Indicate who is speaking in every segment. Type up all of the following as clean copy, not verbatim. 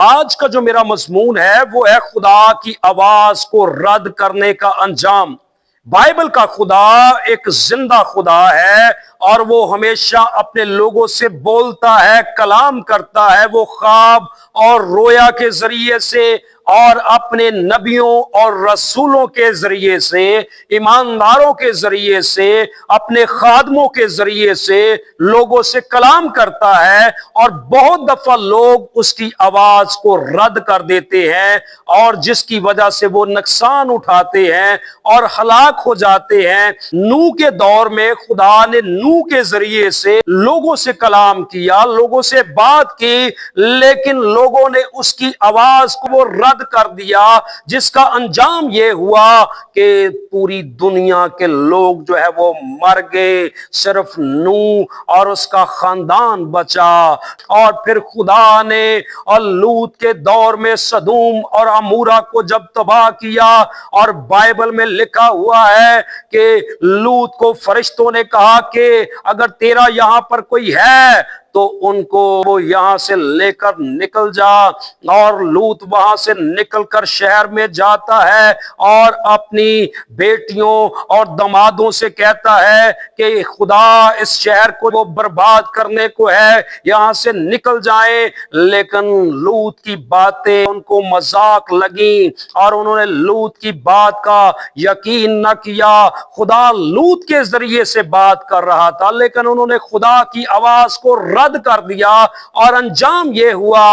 Speaker 1: آج کا جو میرا مضمون ہے وہ ہے خدا کی آواز کو رد کرنے کا انجام۔ بائبل کا خدا ایک زندہ خدا ہے اور وہ ہمیشہ اپنے لوگوں سے بولتا ہے، کلام کرتا ہے۔ وہ خواب اور رویا کے ذریعے سے اور اپنے نبیوں اور رسولوں کے ذریعے سے، ایمانداروں کے ذریعے سے، اپنے خادموں کے ذریعے سے لوگوں سے کلام کرتا ہے، اور بہت دفعہ لوگ اس کی آواز کو رد کر دیتے ہیں، اور جس کی وجہ سے وہ نقصان اٹھاتے ہیں اور ہلاک ہو جاتے ہیں۔ نوح کے دور میں خدا نے نوح کے ذریعے سے لوگوں سے کلام کیا، لوگوں سے بات کی، لیکن لوگوں نے اس کی آواز کو رد کر دیا، جس کا انجام یہ ہوا کہ پوری دنیا کے لوگ جو ہے وہ مر گئے، صرف نوح اور اس کا خاندان بچا۔ اور پھر خدا نے اور لوط کے دور میں سدوم اور عمورہ کو جب تباہ کیا، اور بائبل میں لکھا ہوا ہے کہ لوط کو فرشتوں نے کہا کہ اگر تیرا یہاں پر کوئی ہے تو ان کو وہ یہاں سے لے کر نکل جا، اور لوط وہاں سے نکل کر شہر میں جاتا ہے اور اپنی بیٹیوں اور دمادوں سے کہتا ہے کہ خدا اس شہر کو وہ برباد کرنے کو ہے، یہاں سے نکل جائیں۔ لیکن لوط کی باتیں ان کو مذاق لگیں اور انہوں نے لوط کی بات کا یقین نہ کیا۔ خدا لوط کے ذریعے سے بات کر رہا تھا، لیکن انہوں نے خدا کی آواز کو رد کر دیا، اور انجام یہ ہوا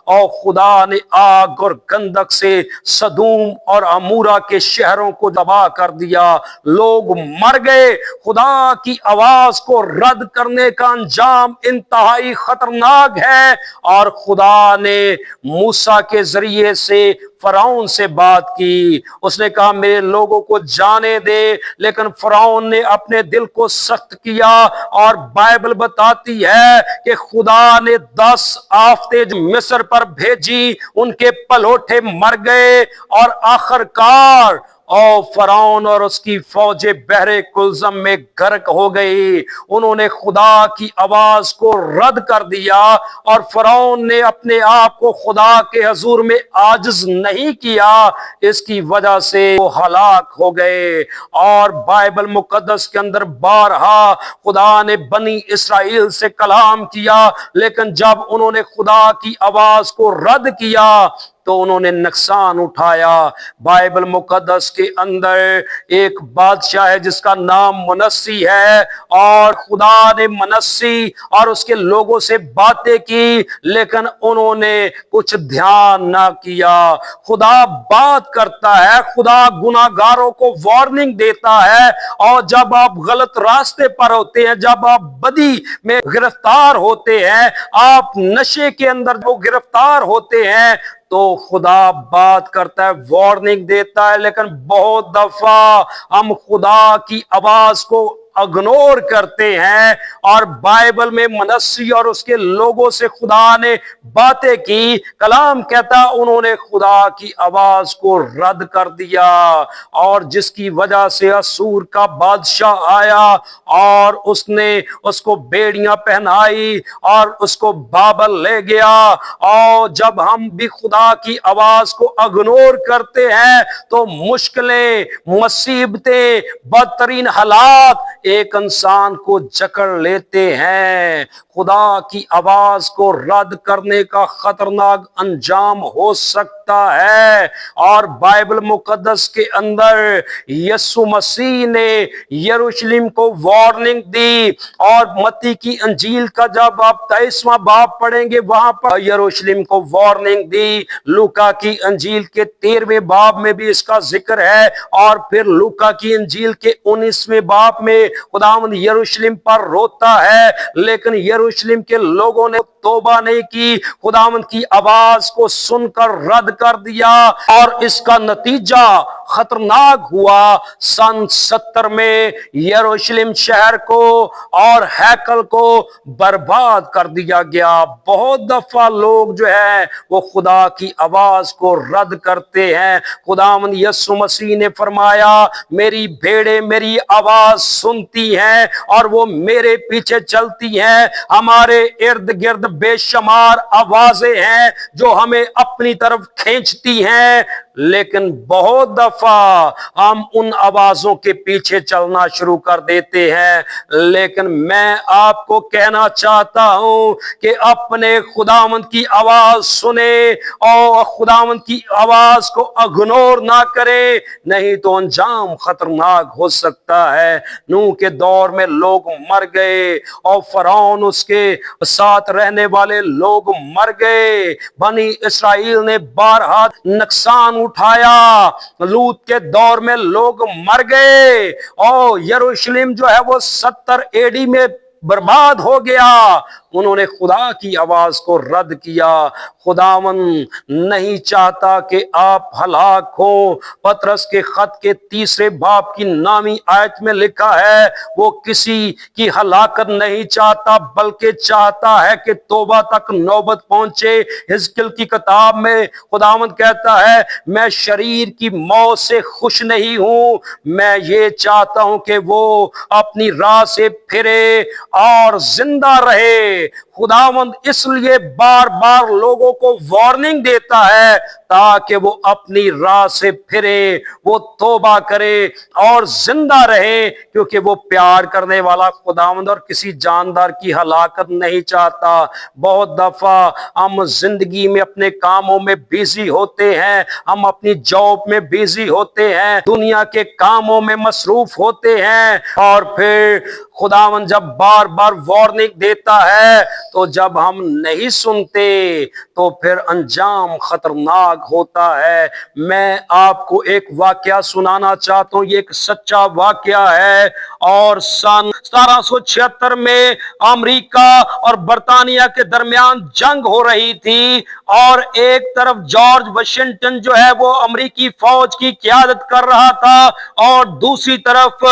Speaker 1: اور خدا نے آگ اور گندک سے سدوم اور عمورہ کے شہروں کو تباہ کر دیا، لوگ مر گئے۔ خدا کی آواز کو رد کرنے کا انجام انتہائی خطرناک ہے، اور خدا نے موسیٰ کے ذریعے سے فرعون سے بات کی۔ اس نے کہا میرے لوگوں کو جانے دے، لیکن فرعون نے اپنے دل کو سخت کیا، اور بائبل بتاتی ہے کہ خدا نے 10 آفتیں مصر پر بھیجی، ان کے پلوٹھے مر گئے، اور آخرکار اور فرعون اور اس کی فوجیں بحر کلزم میں غرق ہو گئی۔ انہوں نے خدا کی آواز کو رد کر دیا، اور فرعون نے اپنے آپ کو خدا کے حضور میں عاجز نہیں کیا، اس کی وجہ سے وہ ہلاک ہو گئے۔ اور بائبل مقدس کے اندر بارہا خدا نے بنی اسرائیل سے کلام کیا، لیکن جب انہوں نے خدا کی آواز کو رد کیا تو انہوں نے نقصان اٹھایا۔ بائبل مقدس کے اندر ایک بادشاہ ہے جس کا نام منسی ہے، اور خدا نے منسی اور اس کے لوگوں سے باتیں کی، لیکن انہوں نے کچھ دھیان نہ کیا۔ خدا بات کرتا ہے، خدا گناہگاروں کو وارننگ دیتا ہے، اور جب آپ غلط راستے پر ہوتے ہیں، جب آپ بدی میں گرفتار ہوتے ہیں، آپ نشے کے اندر جو گرفتار ہوتے ہیں، تو خدا بات کرتا ہے، وارننگ دیتا ہے، لیکن بہت دفعہ ہم خدا کی آواز کو اگنور کرتے ہیں۔ اور بائبل میں منسی اور اس کے لوگوں سے خدا نے باتیں کی، کلام کہتا انہوں نے خدا کی آواز کو رد کر دیا، اور جس کی وجہ سے اسور کا بادشاہ آیا اور اس نے اس کو بیڑیاں پہنائی اور اس کو بابل لے گیا۔ اور جب ہم بھی خدا کی آواز کو اگنور کرتے ہیں تو مشکلیں، مصیبتیں، بدترین حالات ایک انسان کو جکڑ لیتے ہیں۔ خدا کی آواز کو رد کرنے کا خطرناک انجام ہو سکتا ہے، اور بائبل مقدس کے اندر یسوع مسیح نے یروشلم کو وارننگ دی، اور متی کی انجیل کا جب آپ 23واں باب پڑھیں گے وہاں پر یروشلم کو وارننگ دی۔ لوکا کی انجیل کے 13ویں باب میں بھی اس کا ذکر ہے، اور پھر لوکا کی انجیل کے 19ویں باب میں خداوند یروشلم پر روتا ہے، لیکن یروشلم کے لوگوں نے توبہ نہیں کی، خداوند کی آواز کو سن کر رد کر دیا، اور اس کا نتیجہ खतरनाक हुआ। सन 70 में यरूशलेम शहर को और हैकल को बर्बाद कर दिया गया। बहुत दफा लोग जो है वो खुदा की आवाज को रद्द करते हैं। खुदावंद यीशु मसीह ने फरमाया, मेरी भेड़ें मेरी आवाज सुनती हैं और वो मेरे पीछे चलती हैं। हमारे इर्द गिर्द बेशुमार आवाजें हैं जो हमें अपनी तरफ खींचती हैं, लेकिन बहुत दफा हम उन आवाजों के पीछे चलना शुरू कर देते हैं। लेकिन मैं आपको कहना चाहता हूं कि अपने खुदावंद की आवाज सुने और खुदावंद की आवाज को इग्नोर ना करें, नहीं तो अंजाम खतरनाक हो सकता है। नूह के दौर में लोग मर गए और फरौन उसके साथ रहने वाले लोग मर गए। बनी इस्राएल ने बारहा नुकसान उठाया। लूत के दौर में लोग मर गए और यरूशलेम जो है वो 70 एडी में बर्बाद हो गया। उन्होंने खुदा की आवाज को रद्द किया। खुदावन नहीं चाहता कि आप हलाक हो। पतरस के खत के 3 बाब की नामी आयत में लिखा है, वो किसी की हलाकत नहीं चाहता बल्कि चाहता है कि तौबा तक नौबत पहुंचे। हिजकिल की किताब में खुदावन कहता है, मैं शरीर की मौत से खुश नहीं हूं, मैं ये चाहता हूं कि वो अपनी राह से फिरे और जिंदा रहे। खुदावंद इसलिए बार बार लोगों को वार्निंग देता है ताकि वो अपनी राह से फिरे, वो तौबा करे और जिंदा रहे, क्योंकि वो प्यार करने वाला खुदावंद और किसी जानदार की हलाकत नहीं चाहता। बहुत दफा हम जिंदगी में अपने कामों में बिजी होते हैं, हम अपनी जॉब में बिजी होते हैं, दुनिया के कामों में मसरूफ होते हैं, और फिर खुदावंद जब बार बार वार्निंग देता है तो जब हम नहीं सुनते तो फिर अंजाम खतरनाक होता है। मैं आपको एक वाकया सुनाना चाहता हूं, ये एक सच्चा वाकया है। और सन 1776 में अमेरिका और बर्तानिया के दरमियान जंग हो रही थी और एक तरफ जॉर्ज वाशिंगटन जो है वो अमेरिकी फौज की क़यादत कर रहा था और दूसरी तरफ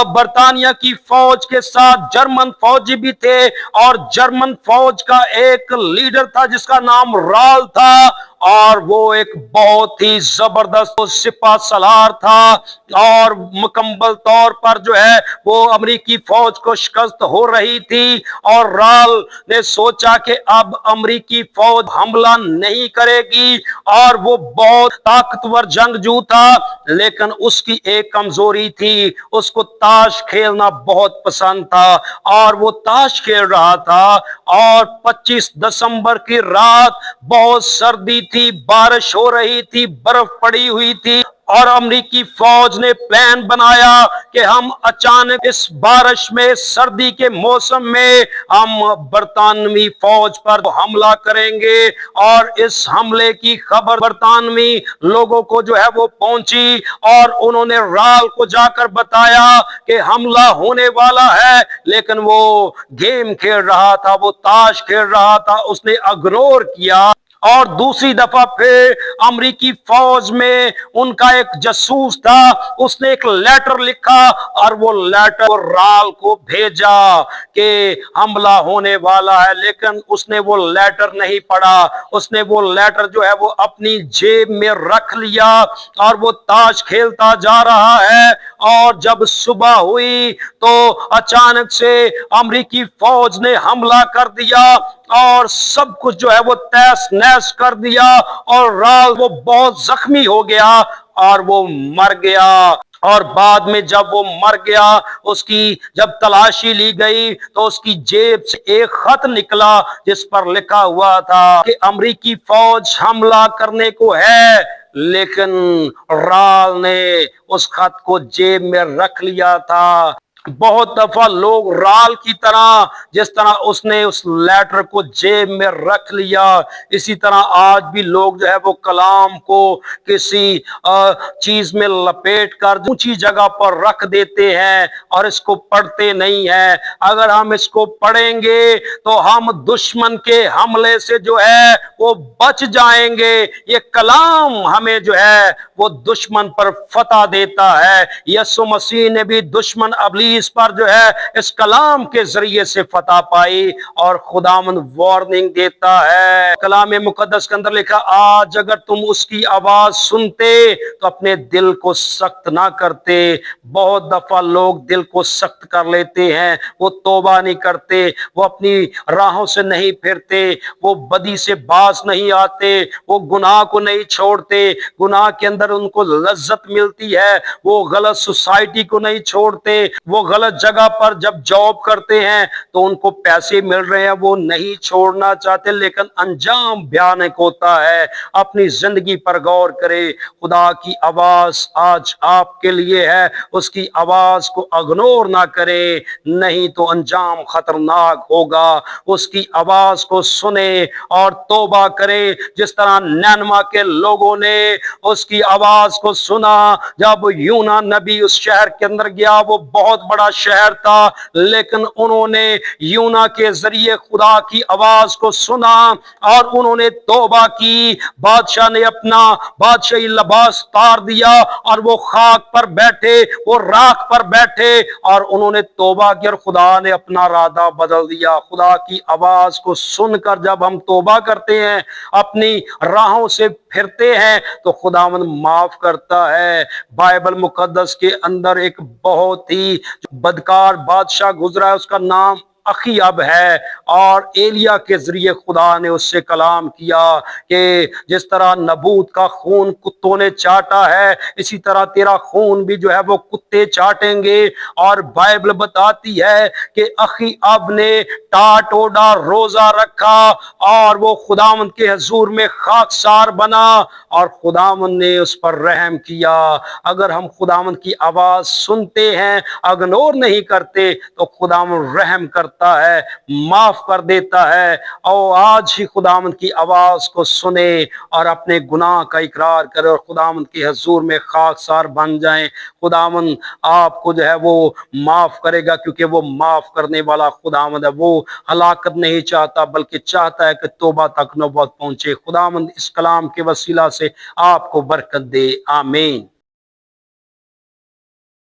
Speaker 1: बर्तानिया की फौज के साथ जर्मन फौजी भी थे और जर्मन फौज का एक लीडर था जिसका नाम राल था और वो एक बहुत ही जबरदस्त सिपा सलार था और मुकम्मल तौर पर जो है वो अमेरिकी फौज को शिकस्त हो रही थी। और राल ने सोचा कि अब अमेरिकी फौज हमला नहीं करेगी और वो बहुत ताकतवर जंगजू था, लेकिन उसकी एक कमजोरी थी, उसको ताश खेलना बहुत पसंद था और वो ताश खेल रहा था। और 25 दिसंबर की रात बहुत सर्दी थी, बारिश हो रही थी, बर्फ पड़ी हुई थी और अमेरिकी फौज ने प्लान बनाया कि हम अचानक इस बारिश में सर्दी के मौसम में हम बरतानवी फौज पर हमला करेंगे। और इस हमले की खबर बरतानवी लोगों को जो है वो पहुंची और उन्होंने राल को जाकर बताया कि हमला होने वाला है, लेकिन वो गेम खेल रहा था, वो ताश खेल रहा था, उसने इग्नोर किया। और दूसरी दफा फिर अमेरिकी फौज में उनका एक जासूस था, उसने एक लेटर लिखा और वो लेटर राल को भेजा कि हमला होने वाला है, लेकिन उसने वो लेटर नहीं पढ़ा। उसने वो लेटर जो है वो अपनी जेब में रख लिया और वो ताश खेलता जा रहा है। और जब सुबह हुई तो अचानक से अमेरिकी फौज ने हमला कर दिया और सब कुछ जो है वो तहस नहस कर दिया और राल वो बहुत जख्मी हो गया और वो मर गया। और बाद में जब वो मर गया, उसकी जब तलाशी ली गई तो उसकी जेब से एक खत निकला जिस पर लिखा हुआ था कि अमेरिकी फौज हमला करने को है, लेकिन राल ने उस खत को जेब में रख लिया था। बहुत दफा लोग राल की तरह, जिस तरह उसने उस लेटर को जेब में रख लिया, इसी तरह आज भी लोग जो है वो कलाम को किसी चीज में लपेट कर ऊंची जगह पर रख देते हैं और इसको पढ़ते नहीं है। अगर हम इसको पढ़ेंगे तो हम दुश्मन के हमले से जो है वो बच जाएंगे। ये कलाम हमें जो है वो दुश्मन पर फतह देता है। यीशु मसीह ने भी दुश्मन अबलीस पर जो है इस कलाम के जरिए से फतह पाई और खुदावंद वार्निंग देता है। कलाम मुकद्दस के अंदर लिखा, आज अगर तुम उसकी आवाज सुनते तो अपने दिल को सख्त ना करते। बहुत दफा लोग दिल को सख्त कर लेते हैं, वो तौबा नहीं करते, वो अपनी राहों से नहीं फिरते, वो बदी से बाज नहीं आते, वो गुनाह को नहीं छोड़ते, गुनाह के अंदर उनको लज्जत मिलती है, वो गलत सोसाइटी को नहीं छोड़ते, वो गलत जगह पर जब जॉब करते हैं तो उनको पैसे मिल रहे हैं, वो नहीं छोड़ना चाहते, लेकिन अंजाम भयानक होता है। अपनी जिंदगी पर गौर करे। खुदा की आवाज आज आपके लिए है, उसकी आवाज को इग्नोर ना करें, नहीं तो अंजाम खतरनाक होगा। उसकी आवाज को सुने और तौबा करें, जिस तरह नैनवा के लोगों ने उसकी आवाज को सुना। जब यूना नबी उस शहर के अंदर गया, वो बहुत बड़ा शहर था, लेकिन उन्होंने यूना के जरिए खुदा की आवाज को सुना और उन्होंने तौबा की। बादशाह ने अपना बादशाही लिबास तार दिया और वो खाक पर बैठे, वो राख पर बैठे और उन्होंने तौबा की और खुदा ने अपना इरादा बदल दिया। खुदा की आवाज को सुनकर जब हम तौबा करते हैं, अपनी राहों से फिरते हैं, तो खुदावंद माफ करता है। बाइबल मुकद्दस के अंदर एक बहुत ही बदकार बादशाह गुजरा है, उसका नाम अखीअब है, और एलिया के जरिए खुदा ने उससे कलाम किया कि जिस तरह नबूत का खून कुत्तों ने चाटा है, इसी तरह तेरा खून भी जो है वो कुत्ते चाटेंगे। और बाइबल बताती है कि अखीअब ने टाटोड़ा रोजा रखा और वो खुदावंद के हजूर में खाकसार बना और खुदावंद ने उस पर रहम किया। अगर हम खुदावंद की आवाज सुनते हैं, इग्नोर नहीं करते, तो खुदावंद रहम करता है, माफ कर देता है। और आज ही खुदावंद की आवाज को सुने और अपने गुनाह का इकरार करें और खुदावंद के हजूर में खाकसार बन जाएं। खुदावंद आपको जो है वो माफ करेगा, क्योंकि वो माफ करने वाला खुदावंद है। वो हलाकत नहीं चाहता, बल्कि चाहता है कि तौबा तक नौबत पहुंचे। खुदावंद इस कलाम के वसीला से आपको बरकत दे। आमीन।